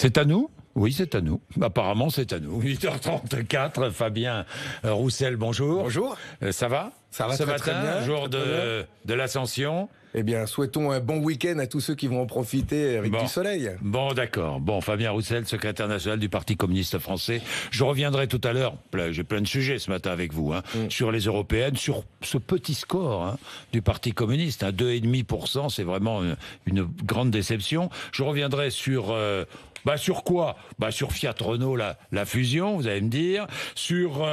C'est à nous? Oui, c'est à nous. Apparemment, c'est à nous. 8h34, Fabien Roussel, bonjour. Bonjour. Ça va? Ça va ce très, matin, très bien. jour de l'Ascension. Eh bien, souhaitons un bon week-end à tous ceux qui vont en profiter avec du soleil. Bon, d'accord. Bon, Fabien Roussel, secrétaire national du Parti communiste français. Je reviendrai tout à l'heure, j'ai plein de sujets ce matin avec vous, sur les européennes, sur ce petit score du Parti communiste, 2,5%, c'est vraiment une grande déception. Je reviendrai sur... sur quoi? Sur Fiat Renault, la fusion, vous allez me dire. Sur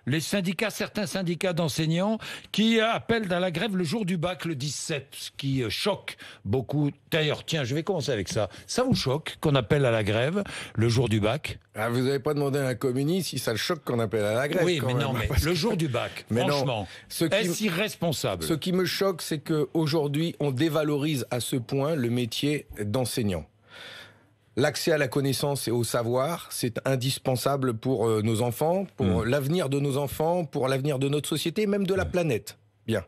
les syndicats, certains syndicats d'enseignants qui appellent à la grève le jour du bac, le 17, ce qui choque beaucoup. D'ailleurs, tiens, je vais commencer avec ça. Ça vous choque qu'on appelle à la grève le jour du bac? Vous n'avez pas demandé à un communiste si ça le choque qu'on appelle à la grève. Oui, mais non, mais le jour du bac, franchement, est-ce irresponsable? Ce qui me choque, c'est qu'aujourd'hui, on dévalorise à ce point le métier d'enseignant. L'accès à la connaissance et au savoir, c'est indispensable pour nos enfants, pour l'avenir de nos enfants, pour l'avenir de notre société, même de la planète. Bien.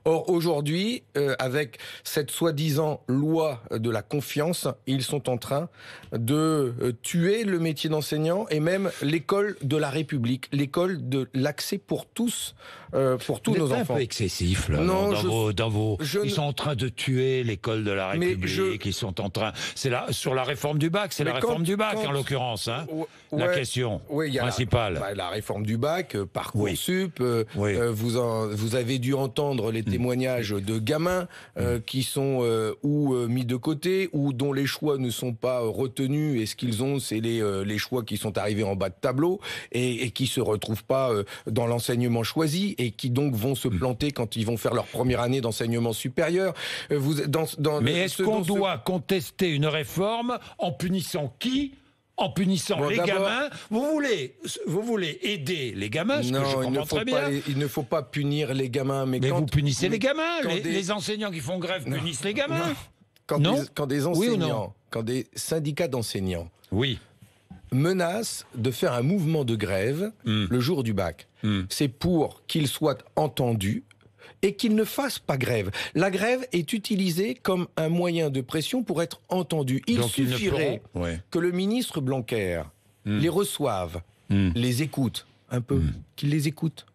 Or, aujourd'hui, avec cette soi-disant loi de la confiance, ils sont en train de tuer le métier d'enseignant et même l'école de la République, l'école de l'accès pour tous, pour tous nos enfants. C'est un peu excessif, là. Non, ils sont en train de tuer l'école de la République. Ils sont en train. C'est là sur la réforme du bac. C'est la réforme du bac, en l'occurrence. La question principale. La réforme du bac, Parcoursup. Vous avez dû entendre les témoignages de gamins qui sont mis de côté ou dont les choix ne sont pas retenus et ce qu'ils ont, c'est les choix qui sont arrivés en bas de tableau et qui se retrouvent pas dans l'enseignement choisi et qui donc vont se planter quand ils vont faire leur première année d'enseignement supérieur. Mais est-ce qu'on doit contester une réforme en punissant qui ? En punissant les gamins, vous voulez aider les gamins, ce que je comprends très bien. Il ne faut pas punir les gamins, mais vous punissez les gamins. Les enseignants qui font grève punissent les gamins. Quand des enseignants, quand des syndicats d'enseignants menacent de faire un mouvement de grève le jour du bac, c'est pour qu'ils soient entendus et qu'ils ne fassent pas grève. La grève est utilisée comme un moyen de pression pour être entendu. Il suffirait que le ministre Blanquer les reçoive, les écoute un peu, qu'il les écoute.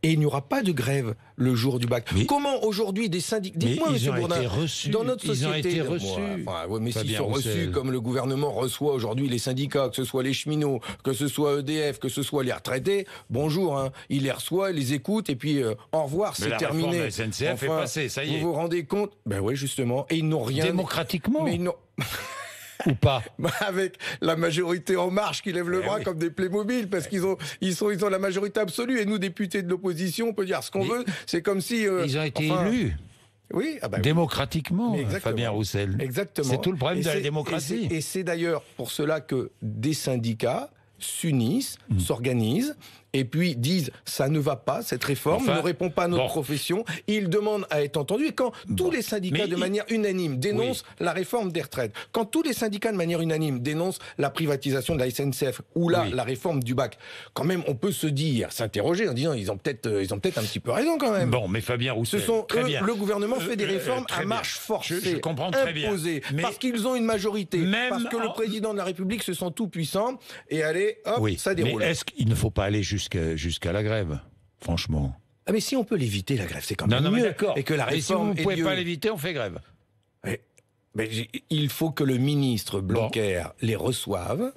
Et il n'y aura pas de grève le jour du bac. Comment aujourd'hui des syndicats... Dites-moi, M. Bourdin, dans notre société... Ils ont été reçus. Mais s'ils sont reçus comme le gouvernement reçoit aujourd'hui les syndicats, que ce soit les cheminots, que ce soit EDF, que ce soit les retraités, bonjour, il les reçoit, les écoute, et puis au revoir, c'est terminé. La réforme de la SNCF est passée, ça y est. Vous vous rendez compte? Ben oui, justement. Et ils n'ont rien... Démocratiquement. Mais ils n'ont... Ou pas? Avec la majorité En Marche qui lève le bras comme des Playmobil, parce qu'ils ont la majorité absolue, et nous, députés de l'opposition, on peut dire ce qu'on veut. C'est comme si... ils ont été élus. Oui, démocratiquement, Fabien Roussel. Exactement. C'est tout le problème de la démocratie. Et c'est d'ailleurs pour cela que des syndicats s'unissent, s'organisent, et puis disent ça ne va pas, cette réforme ne répond pas à notre profession. Ils demandent à être entendus. Et quand tous les syndicats de manière unanime dénoncent la réforme des retraites, quand tous les syndicats de manière unanime dénoncent la privatisation de la SNCF ou la réforme du bac, quand même on peut se dire, s'interroger en disant ils ont peut-être un petit peu raison quand même. Bon, mais Fabien Roussel, le gouvernement fait des réformes à marche forcée, je comprends très bien, parce qu'ils ont une majorité, parce que le président de la République se sent tout puissant et allez, hop, ça déroule. Mais est-ce qu'il ne faut pas aller jusqu'à la grève, franchement? Mais si on peut l'éviter, la grève, c'est quand même mieux. Et que la réforme, si vous ne pouvez pas l'éviter, on fait grève. Mais il faut que le ministre Blanquer les reçoive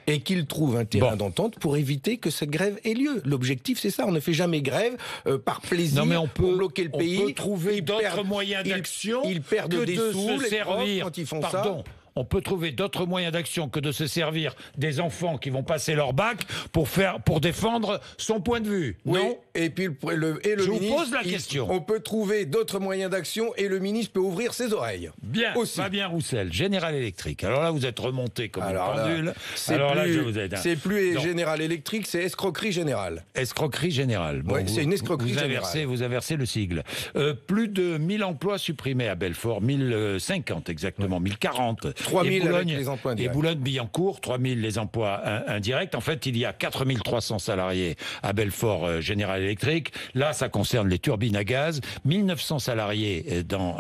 et qu'il trouve un terrain d'entente pour éviter que cette grève ait lieu. L'objectif, c'est ça. On ne fait jamais grève par plaisir pour bloquer le pays. On peut trouver d'autres moyens d'action que de se servir. Quand ils font ça. On peut trouver d'autres moyens d'action que de se servir des enfants qui vont passer leur bac pour défendre son point de vue. Non. Et puis le Je ministre, vous pose la question. On peut trouver d'autres moyens d'action et le ministre peut ouvrir ses oreilles. Bien. Aussi. Fabien Roussel, General Electric. Alors là, vous êtes remonté comme une pendule. C'est plus General Electric, c'est escroquerie générale. Escroquerie générale. Bon, c'est une escroquerie générale. Vous inversez le sigle. Plus de 1000 emplois supprimés à Belfort, 1050 exactement, 1040. 3000 avec les emplois indirects. Et Boulogne-Billancourt, 3000 les emplois indirects. En fait, il y a 4300 salariés à Belfort General Electric. Là, ça concerne les turbines à gaz. 1900 salariés dans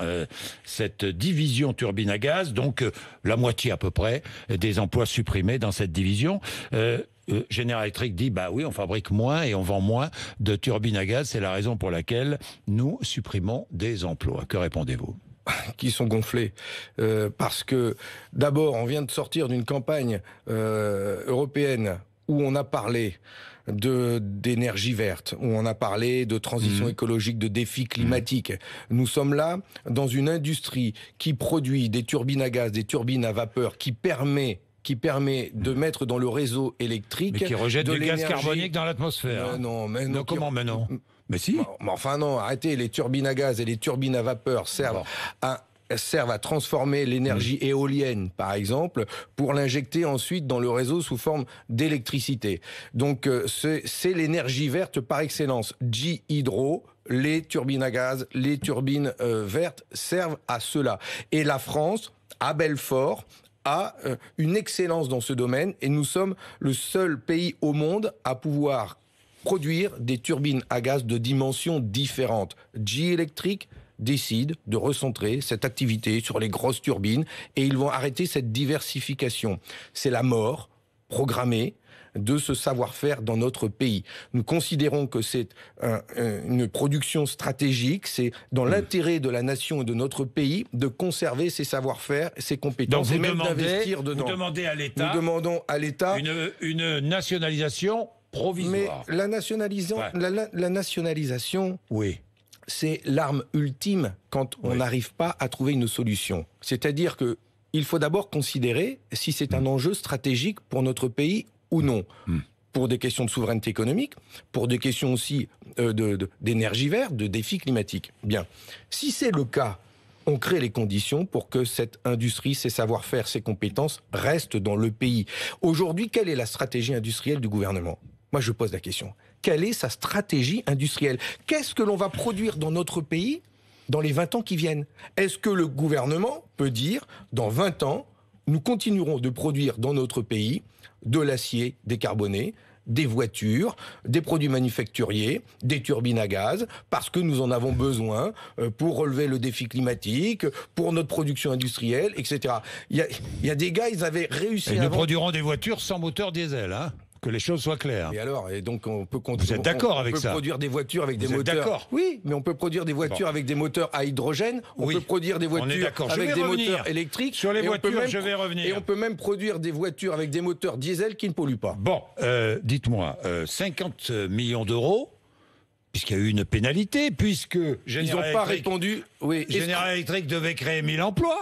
cette division turbine à gaz. Donc, la moitié à peu près des emplois supprimés dans cette division. General Electric dit bah oui, on fabrique moins et on vend moins de turbines à gaz. C'est la raison pour laquelle nous supprimons des emplois. Que répondez-vous? Qui sont gonflés. Parce que, d'abord, on vient de sortir d'une campagne européenne où on a parlé d'énergie verte, où on a parlé de transition écologique, de défis climatiques. Nous sommes là dans une industrie qui produit des turbines à gaz, des turbines à vapeur, qui permet de mettre dans le réseau électrique... Mais qui rejette du gaz carbonique dans l'atmosphère. Non, mais non. Comment, mais non? Mais si. Mais enfin non, arrêtez, les turbines à gaz et les turbines à vapeur servent à transformer l'énergie éolienne, par exemple, pour l'injecter ensuite dans le réseau sous forme d'électricité. Donc c'est l'énergie verte par excellence. J-Hydro, les turbines à gaz, les turbines vertes servent à cela. Et la France, à Belfort, a une excellence dans ce domaine et nous sommes le seul pays au monde à pouvoir produire des turbines à gaz de dimensions différentes. GE Electric décide de recentrer cette activité sur les grosses turbines et ils vont arrêter cette diversification. C'est la mort programmée de ce savoir-faire dans notre pays. Nous considérons que c'est une production stratégique, c'est dans l'intérêt de la nation et de notre pays de conserver ses savoir-faire, ses compétences et même d'investir dedans. Vous demandez à l'État, nous demandons à l'État une nationalisation provisoire. Mais la nationalisation, oui, c'est l'arme ultime quand on n'arrive pas à trouver une solution. C'est-à-dire que il faut d'abord considérer si c'est un enjeu stratégique pour notre pays ou non. Pour des questions de souveraineté économique, pour des questions aussi d'énergie verte, de défis climatiques. Bien. Si c'est le cas, on crée les conditions pour que cette industrie, ses savoir-faire, ses compétences restent dans le pays. Aujourd'hui, quelle est la stratégie industrielle du gouvernement ? Moi, je pose la question. Quelle est sa stratégie industrielle ? Qu'est-ce que l'on va produire dans notre pays dans les 20 ans qui viennent ? Est-ce que le gouvernement peut dire, dans 20 ans, nous continuerons de produire dans notre pays de l'acier décarboné, des voitures, des produits manufacturiers, des turbines à gaz, parce que nous en avons besoin pour relever le défi climatique, pour notre production industrielle, etc. Il y a des gars, ils avaient réussi à... Nous produirons des voitures sans moteur diesel, hein ? Que les choses soient claires. Et alors, et donc on peut Vous êtes d'accord avec ça ? On peut produire des voitures avec des moteurs. D'accord ? Oui, mais on peut produire des voitures avec des moteurs à hydrogène. On peut produire des voitures avec des moteurs électriques. Sur les voitures, je vais revenir. Et on peut même produire des voitures avec des moteurs diesel qui ne polluent pas. Bon, dites-moi, 50 millions d'euros. Puisqu'il y a eu une pénalité, puisque ils n'ont pas répondu. Oui, General Electric devait créer 1000 emplois.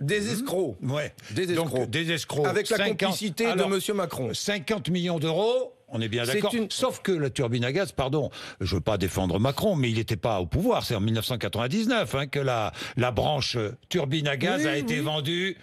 Des escrocs. Ouais. Des escrocs. Donc, des escrocs. Avec la complicité de M. Macron. 50 millions d'euros, on est bien d'accord. Sauf que la turbine à gaz, pardon, je veux pas défendre Macron, mais il n'était pas au pouvoir. C'est en 1999 que la branche turbine à gaz a été vendue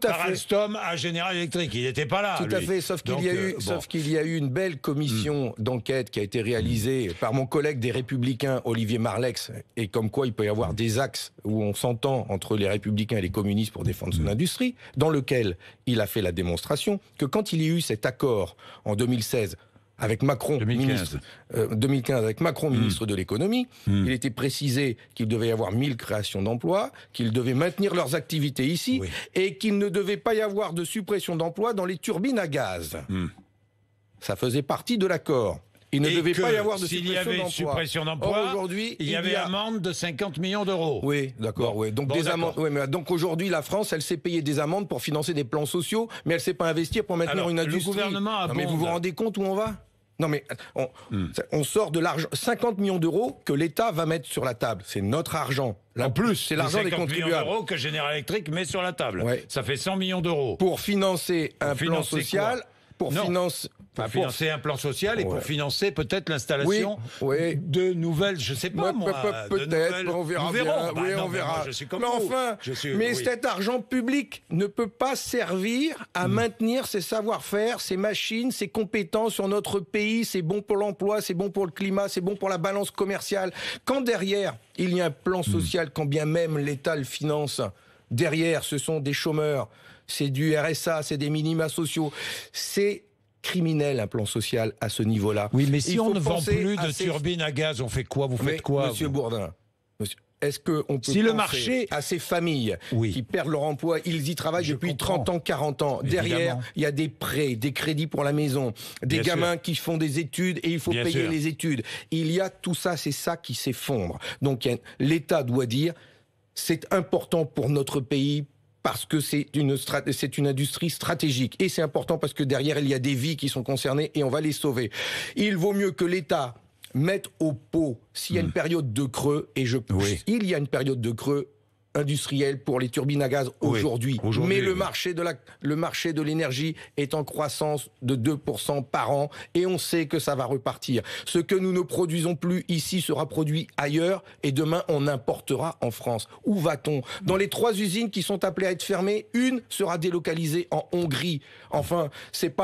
par Alstom à General Electric. Il n'était pas là. Tout à fait, sauf qu'il y a eu une belle commission d'enquête qui a été réalisée par mon collègue des Républicains, Olivier Marleix, et comme quoi il peut y avoir des axes où on s'entend entre les Républicains et les communistes pour défendre son industrie, dans lequel il a fait la démonstration que quand il y a eu cet accord en 2016 avec Macron, 2015 avec Macron, ministre de l'économie, il était précisé qu'il devait y avoir 1000 créations d'emplois, qu'ils devaient maintenir leurs activités ici, et qu'il ne devait pas y avoir de suppression d'emplois dans les turbines à gaz. Ça faisait partie de l'accord. Il ne devait pas y avoir de suppression d'emplois. Aujourd'hui, il y avait amende de 50 millions d'euros. Oui, d'accord. Oui. Donc des amendes. Oui, mais donc aujourd'hui, la France, elle s'est payée des amendes pour financer des plans sociaux, mais elle ne sait pas investir pour maintenir une industrie. Le gouvernement mais vous vous rendez compte où on va ? Non mais on sort de l'argent, 50 millions d'euros que l'État va mettre sur la table. C'est notre argent. En plus, c'est l'argent des contribuables. 50 millions d'euros que General Electric met sur la table. Ouais. Ça fait 100 millions d'euros. Pour financer un plan social. Pour financer un plan social et pour financer peut-être l'installation de nouvelles, je sais pas moi. Peut-être, on verra bien. Oui, on verra. Mais enfin, cet argent public ne peut pas servir à maintenir ces savoir-faire, ces machines, ces compétences sur notre pays. C'est bon pour l'emploi, c'est bon pour le climat, c'est bon pour la balance commerciale. Quand derrière, il y a un plan social, quand bien même l'État le finance, Derrière, ce sont des chômeurs, c'est du RSA, c'est des minima sociaux. C'est criminel un plan social à ce niveau-là. Oui, mais si on ne vend plus de turbines à gaz, on fait quoi? Vous faites quoi? Monsieur Bourdin, est-ce qu'on peut si le marché à ces familles qui perdent leur emploi, ils y travaillent depuis 30 ans, 40 ans. Derrière, il y a des prêts, des crédits pour la maison, des gamins qui font des études et il faut payer les études. Il y a tout ça, c'est ça qui s'effondre. Donc l'État doit dire, c'est important pour notre pays, parce que c'est une industrie stratégique. Et c'est important parce que derrière, il y a des vies qui sont concernées et on va les sauver. Il vaut mieux que l'État mette au pot s'il y a une période de creux, et il y a une période de creux industriel pour les turbines à gaz aujourd'hui. Mais le marché de l'énergie est en croissance de 2% par an et on sait que ça va repartir. Ce que nous ne produisons plus ici sera produit ailleurs et demain on importera en France. Où va-t-on? Dans les 3 usines qui sont appelées à être fermées, une sera délocalisée en Hongrie. Enfin, c'est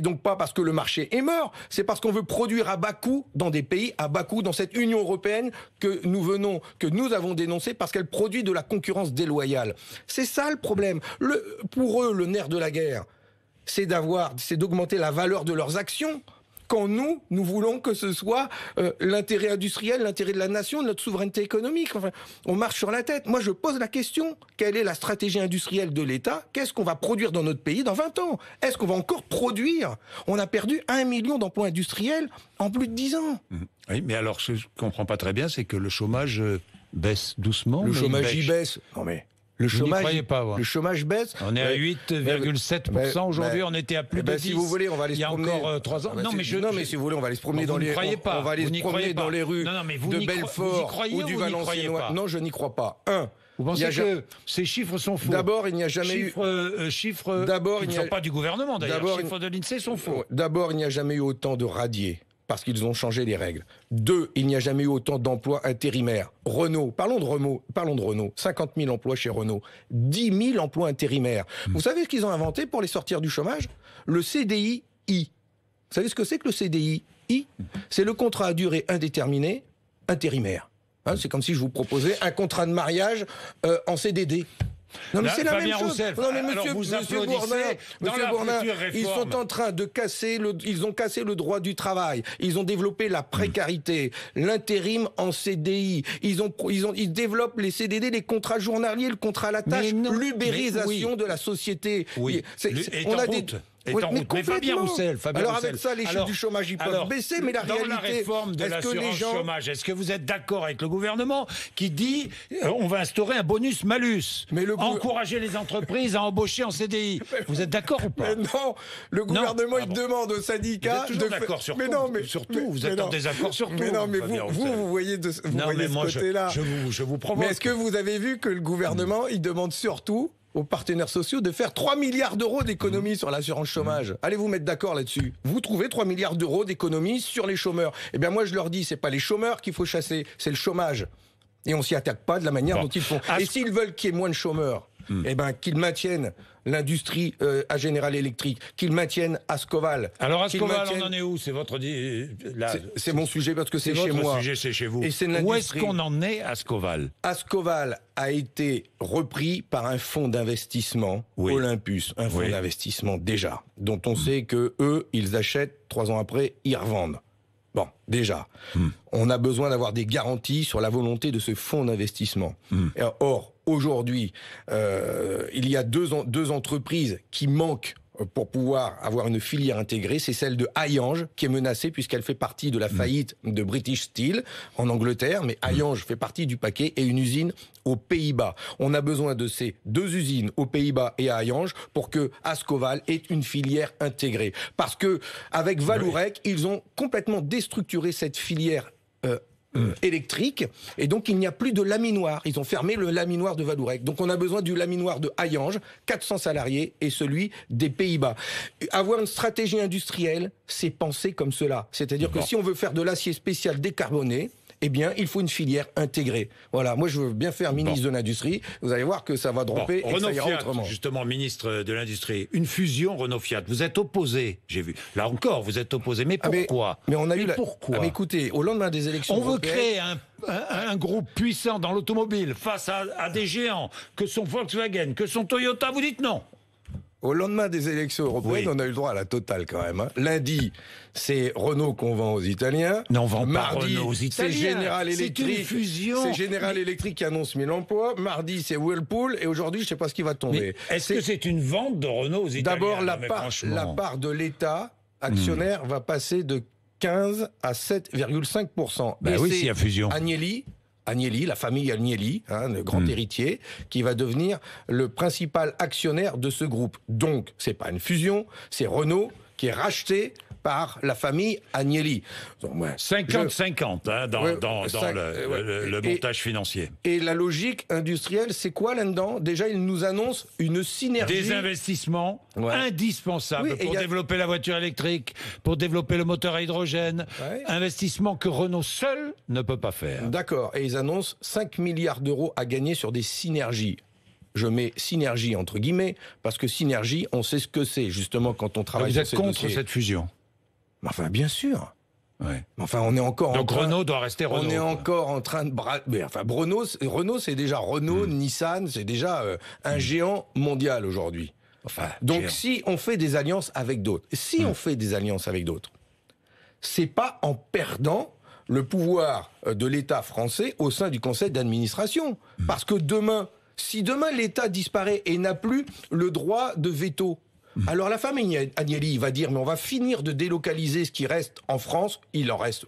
donc pas parce que le marché est mort, c'est parce qu'on veut produire à bas coût dans des pays à bas coût, dans cette Union européenne que nous avons dénoncée parce qu'elle produit de la concurrence déloyale. C'est ça le problème. Pour eux, le nerf de la guerre, c'est d'augmenter la valeur de leurs actions. Quand nous voulons que ce soit l'intérêt industriel, l'intérêt de la nation, de notre souveraineté économique. Enfin, on marche sur la tête. Moi, je pose la question. Quelle est la stratégie industrielle de l'État? Qu'est-ce qu'on va produire dans notre pays dans 20 ans? Est-ce qu'on va encore produire? On a perdu 1 million d'emplois industriels en plus de 10 ans. Oui, mais alors, ce que je ne comprends pas très bien, c'est que le chômage baisse doucement. Le chômage, il baisse. Non mais... Le chômage baisse. On est à 8,7% aujourd'hui, on était à plus de 10%. Si vous voulez, on va aller se promener. Il y a encore 3 ans. Non, mais si vous voulez, on va aller se promener dans les rues. On va aller se promener dans les rues de Belfort ou du Valenciennois. Non, je n'y crois pas. Vous pensez que ces chiffres sont faux? D'abord, il n'y a jamais eu... Chiffres qui ne sont pas du gouvernement, d'ailleurs. Chiffres de l'INSEE sont faux. D'abord, il n'y a jamais eu autant de radiés, parce qu'ils ont changé les règles. 2, il n'y a jamais eu autant d'emplois intérimaires. Renault, parlons de Renault. 50 000 emplois chez Renault. 10 000 emplois intérimaires. Vous savez ce qu'ils ont inventé pour les sortir du chômage? Le CDI-I. Vous savez ce que c'est que le CDI-I? C'est le contrat à durée indéterminée intérimaire. C'est comme si je vous proposais un contrat de mariage en CDD. Non mais c'est la même chose. Non mais monsieur Bourdin, ils sont en train de casser ils ont cassé le droit du travail. Ils ont développé la précarité, l'intérim en CDI. Ils développent les CDD, les contrats journaliers, le contrat à la tâche, l'ubérisation de la société. Oui. On a des mais Fabien Roussel, alors avec ça, les chiffres du chomage, ils peuvent baisser, mais la réalité... Dans la réforme de l'assurance chômage, est-ce que vous êtes d'accord avec le gouvernement qui dit on va instaurer un bonus-malus, encourager les entreprises à embaucher en CDI? Vous êtes d'accord ou pas? Non, le gouvernement, il demande aux syndicats... Vous êtes toujours d'accord sur tout. Vous êtes en désaccord sur tout. Mais non, mais vous voyez ce côté-là. Je vous provoque. Mais est-ce que vous avez vu que le gouvernement, il demande surtout aux partenaires sociaux de faire 3 milliards d'euros d'économies sur l'assurance chômage? Allez vous mettre d'accord là-dessus. Vous trouvez 3 milliards d'euros d'économies sur les chômeurs. Eh bien moi je leur dis, c'est pas les chômeurs qu'il faut chasser, c'est le chômage. Et on s'y attaque pas de la manière dont ils font. Et s'ils veulent qu'il y ait moins de chômeurs, eh ben qu'ils maintiennent l'industrie à General Electric, qu'ils maintiennent Ascoval. Alors Ascoval, on en est où? C'est votre... C'est mon sujet parce que c'est chez moi. C'est votre sujet, c'est chez vous. Et c'est où est-ce qu'on en est, Ascoval? Ascoval a été repris par un fonds d'investissement, Olympus, un fonds d'investissement déjà, dont on sait que eux, ils achètent, 3 ans après, ils revendent. Bon, déjà, on a besoin d'avoir des garanties sur la volonté de ce fonds d'investissement. Or, aujourd'hui, il y a deux entreprises qui manquent pour pouvoir avoir une filière intégrée, c'est celle de Hayange qui est menacée puisqu'elle fait partie de la faillite de British Steel en Angleterre, mais Hayange fait partie du paquet et une usine aux Pays-Bas. On a besoin de ces 2 usines aux Pays-Bas et à Hayange pour que Ascoval ait une filière intégrée. Parce que avec Vallourec, ils ont complètement déstructuré cette filière électrique, et donc il n'y a plus de laminoir. Ils ont fermé le laminoir de Vallourec. Donc on a besoin du laminoir de Hayange, 400 salariés, et celui des Pays-Bas. Avoir une stratégie industrielle, c'est penser comme cela. C'est-à-dire que si on veut faire de l'acier spécial décarboné, eh bien, il faut une filière intégrée. Voilà, moi je veux bien faire ministre de l'Industrie. Vous allez voir que ça va dropper et que ça ira autrement. Justement, ministre de l'Industrie, une fusion Renault-Fiat. Vous êtes opposé, j'ai vu. Là encore, vous êtes opposé. Mais pourquoi? Mais on a eu pourquoi? Écoutez, au lendemain des élections on veut créer un groupe puissant dans l'automobile face à des géants que sont Volkswagen, que sont Toyota. Vous dites non? Au lendemain des élections européennes, on a eu le droit à la totale quand même. Hein. Lundi, c'est Renault qu'on vend aux Italiens. Non, on vend Mardi, pas Renault aux Italiens. C'est General Electric. C'est une fusion. C'est General Electric qui annonce 1000 emplois. Mardi, c'est Whirlpool. Et aujourd'hui, je ne sais pas ce qui va tomber. Est-ce que c'est une vente de Renault aux Italiens? D'abord, la part de l'État actionnaire va passer de 15 à 7,5%. Ben oui, s'il y a fusion. Agnelli, la famille Agnelli, le grand héritier, qui va devenir le principal actionnaire de ce groupe. Donc, c'est pas une fusion, c'est Renault qui est racheté par la famille Agnelli. 50-50 dans le montage financier. Et la logique industrielle, c'est quoi là-dedans? Déjà, il nous annonce une synergie. Des investissements indispensables pour développer la voiture électrique, pour développer le moteur à hydrogène. Investissements que Renault seul ne peut pas faire. D'accord. Et ils annoncent 5 milliards d'euros à gagner sur des synergies. Je mets synergie entre guillemets, parce que synergie, on sait ce que c'est, justement, quand on travaille sur ces dossiers. Vous êtes contre cette fusion? Enfin, bien sûr. Enfin, on est encore. Donc Renault doit rester Renault. On est encore en train de Renault, c'est déjà Renault, Nissan, c'est déjà un géant mondial aujourd'hui. Enfin, donc si on fait des alliances avec d'autres, c'est pas en perdant le pouvoir de l'État français au sein du conseil d'administration, parce que si demain l'État disparaît et n'a plus le droit de veto, alors la famille Agnelli va dire, mais on va finir de délocaliser ce qui reste en France, il en reste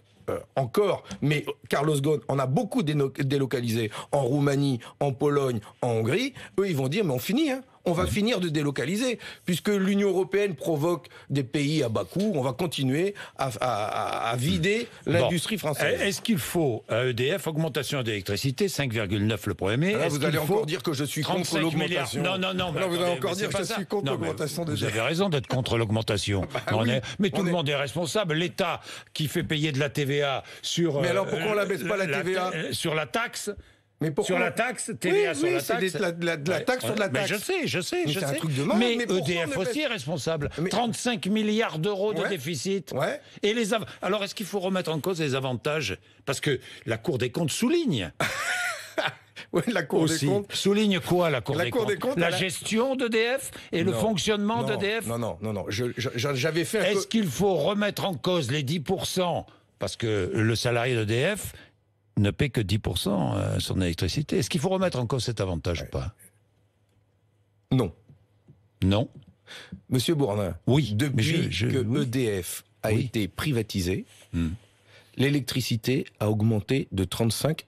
encore, mais Carlos Ghosn en a beaucoup délocalisé en Roumanie, en Pologne, en Hongrie. Eux, ils vont dire, mais on finit, on va finir de délocaliser, puisque l'Union européenne provoque des pays à bas coût, on va continuer à vider l'industrie française. Est-ce qu'il faut à EDF augmentation d'électricité 5,9 le 1er? Vous allez encore dire que je suis contre l'augmentation. Non. Vous allez encore dire que je suis contre l'augmentation d'EDF. Vous avez raison d'être contre l'augmentation. Mais tout le monde est responsable. L'État qui fait payer de la TVA sur... Mais alors pourquoi on ne la baisse pas la TVA sur la taxe? Mais pourquoi? Sur la taxe, TVA sur la taxe. C'est de la taxe sur de la taxe. Je sais. C'est un truc de malade. Mais EDF aussi est responsable. 35 milliards d'euros de déficit. Et alors, est-ce qu'il faut remettre en cause les avantages? Parce que la Cour des comptes souligne. La Cour des comptes. Souligne quoi, la Cour des comptes? La gestion d'EDF et le fonctionnement d'EDF? Non. J'avais fait... Est-ce qu'il faut remettre en cause les 10%? Parce que le salarié d'EDF ne paie que 10% son électricité. Est-ce qu'il faut remettre en cause cet avantage ou pas? Non. Monsieur Bournin, depuis que EDF a été privatisé, l'électricité a augmenté de 35%.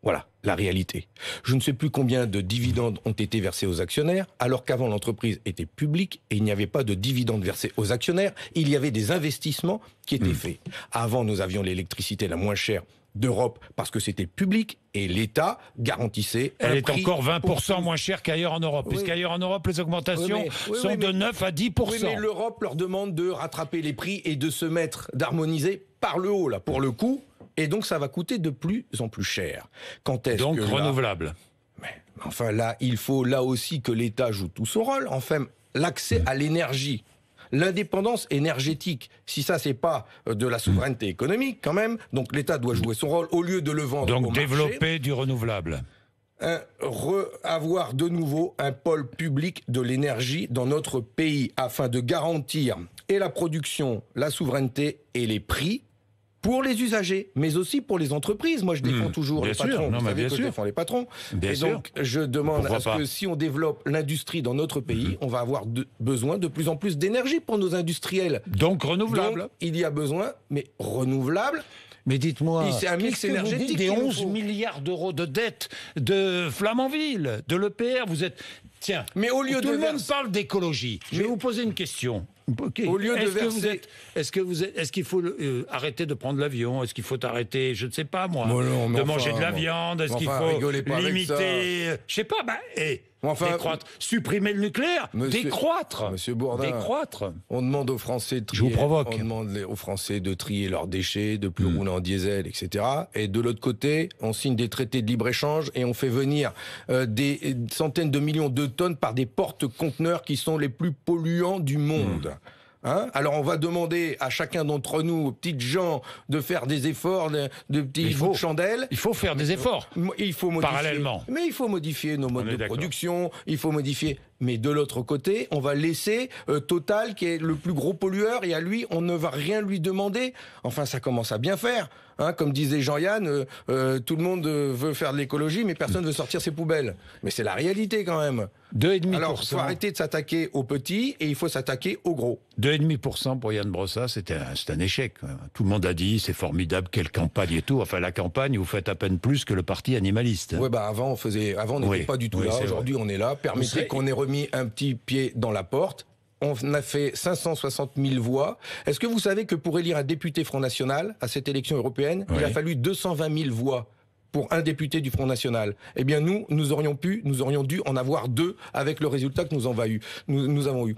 Voilà la réalité. Je ne sais plus combien de dividendes ont été versés aux actionnaires, alors qu'avant l'entreprise était publique et il n'y avait pas de dividendes versés aux actionnaires, il y avait des investissements qui étaient faits. Avant, nous avions l'électricité la moins chère d'Europe parce que c'était public et l'État garantissait un prix. Elle est encore 20% moins chère qu'ailleurs en Europe, puisqu'ailleurs en Europe, les augmentations sont de 9 à 10%. Oui, mais l'Europe leur demande de rattraper les prix et de se mettre, d'harmoniser par le haut, là, pour le coup. Et donc, ça va coûter de plus en plus cher. Donc, renouvelable. Enfin, là, il faut là aussi que l'État joue tout son rôle. Enfin, l'accès à l'énergie, l'indépendance énergétique. Si ça, c'est pas de la souveraineté économique, quand même. Donc, l'État doit jouer son rôle au lieu de le vendre au marché. Donc, développer du renouvelable. Avoir de nouveau un pôle public de l'énergie dans notre pays afin de garantir et la production, la souveraineté et les prix pour les usagers, mais aussi pour les entreprises. Moi, je défends toujours les patrons. Vous savez que je défends les patrons. Et donc, je demande à ce que si on développe l'industrie dans notre pays, on va avoir besoin de plus en plus d'énergie pour nos industriels. Donc, renouvelable. Donc, il y a besoin, mais renouvelable. Mais dites-moi, c'est un mix énergétique. Des 11 milliards d'euros de dette de Flamanville, de l'EPR, vous êtes... Tiens, mais au lieu tout le monde parle d'écologie. Je vais vous poser une question. Okay. Au lieu de verser... Est-ce qu'il faut arrêter de prendre l'avion? Est-ce qu'il faut arrêter, je ne sais pas moi, de manger de la viande? Est-ce qu'il faut limiter... Je sais pas, décroître. Supprimer le nucléaire, décroître. Monsieur Bourdin, décroître. On demande aux Français de trier, je vous provoque. On demande aux Français de trier leurs déchets, de plus rouler en diesel, etc. Et de l'autre côté, on signe des traités de libre-échange et on fait venir des centaines de millions de tonnes par des porte-conteneurs qui sont les plus polluants du monde. Alors on va demander à chacun d'entre nous, aux petites gens, de faire des efforts, de petits bouts de chandelle. Il faut faire des efforts. Il faut modifier. Parallèlement. Mais il faut modifier nos modes de production. Il faut modifier. Mais de l'autre côté, on va laisser Total, qui est le plus gros pollueur, et à lui, on ne va rien lui demander. Enfin, ça commence à bien faire. Comme disait Jean-Yann, tout le monde veut faire de l'écologie, mais personne ne veut sortir ses poubelles. Mais c'est la réalité quand même. 2,5%. Alors, il faut arrêter de s'attaquer aux petits et il faut s'attaquer aux gros. 2,5% pour Yann Brossa, c'est un échec. Tout le monde a dit, c'est formidable, quelle campagne et tout. Enfin, la campagne, vous faites à peine plus que le parti animaliste. Oui, avant, on n'était pas du tout là. Aujourd'hui, on est là. Permettez qu'on ait remis un petit pied dans la porte. On a fait 560 000 voix. Est-ce que vous savez que pour élire un député Front National à cette élection européenne, il a fallu 220 000 voix pour un député du Front National? Eh bien, nous aurions dû en avoir 2 avec le résultat que nous avons eu.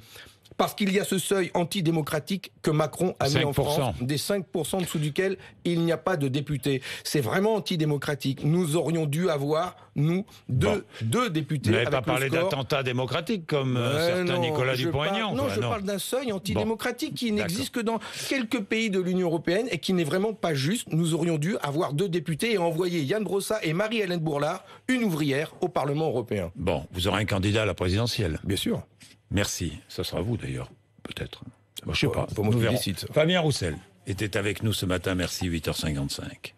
Parce qu'il y a ce seuil antidémocratique que Macron a mis en France, des 5% en dessous duquel il n'y a pas de député. C'est vraiment antidémocratique. Nous aurions dû avoir, deux députés. Vous n'avez pas parlé d'attentat démocratique comme certain Nicolas Dupont-Aignan. Non, je parle d'un seuil antidémocratique qui n'existe que dans quelques pays de l'Union européenne et qui n'est vraiment pas juste. Nous aurions dû avoir 2 députés et envoyer Yann Brossa et Marie-Hélène Bourlard, une ouvrière, au Parlement européen. Bon, vous aurez un candidat à la présidentielle. Bien sûr. Merci. Ça sera vous d'ailleurs, peut-être. Je ne sais pas. Faut moi qui décide. Fabien Roussel était avec nous ce matin. Merci, 8h55.